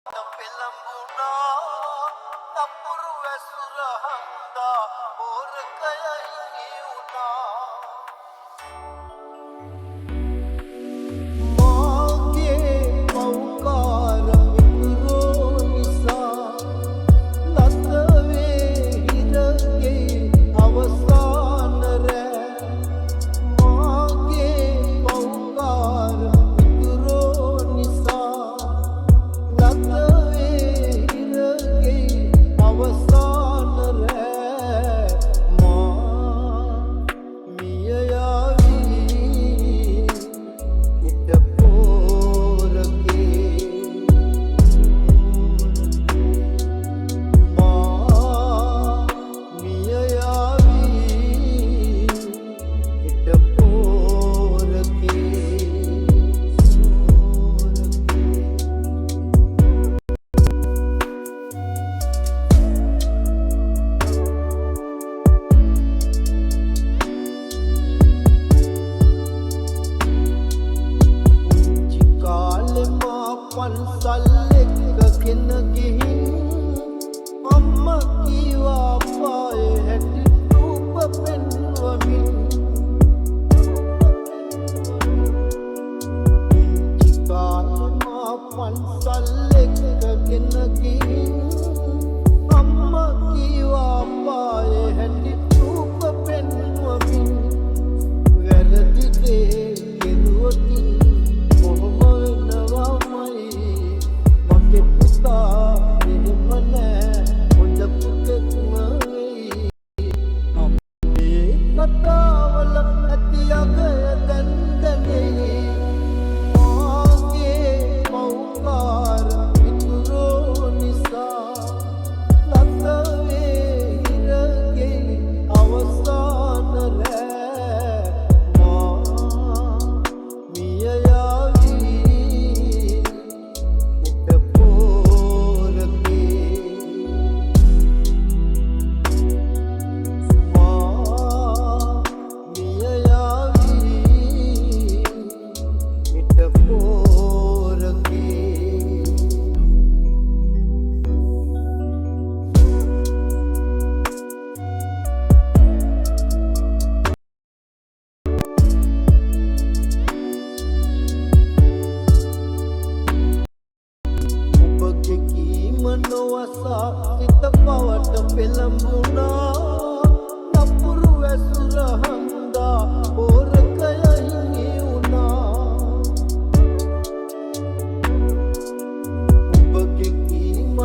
පෙළඹුණා නපුරු ඇසුර හන්දා ඕරකය හිමි වුණා මාගේ පෞකාර මිතුරෝ නිසා ලතවේ හිරගේ අවසාන රෑ මාගේ පෞකාර මිතුරෝ නිසා පන්සල් එක්කගෙන ගිහින් අම්මා කීවා පායේ හැටි රූප පෙන්වමින් පන්සල් එක්කගෙන ගිහින් අම්මා කීවා පායේ හැටි රූප පෙන්වමින් වැරදි දේ කෙරුවොතින් කොහොම වෙනවමයි මගේ පුතා එහෙම නෑ හොඳ පුතෙක් වෙයි අපේ කතාවල ඇති අගය දැන් දැනෙයි මාගේ පෞකාර මිතුරෝ නිසා ලතවේ හිරගේ අවසාන රෑ මා මිය යාවී නොවසා සිත පවට පෙළඹුණා නපුරු ඇසුර හන්දා ඕරකය හිමි වුණා ඔබගේ කීම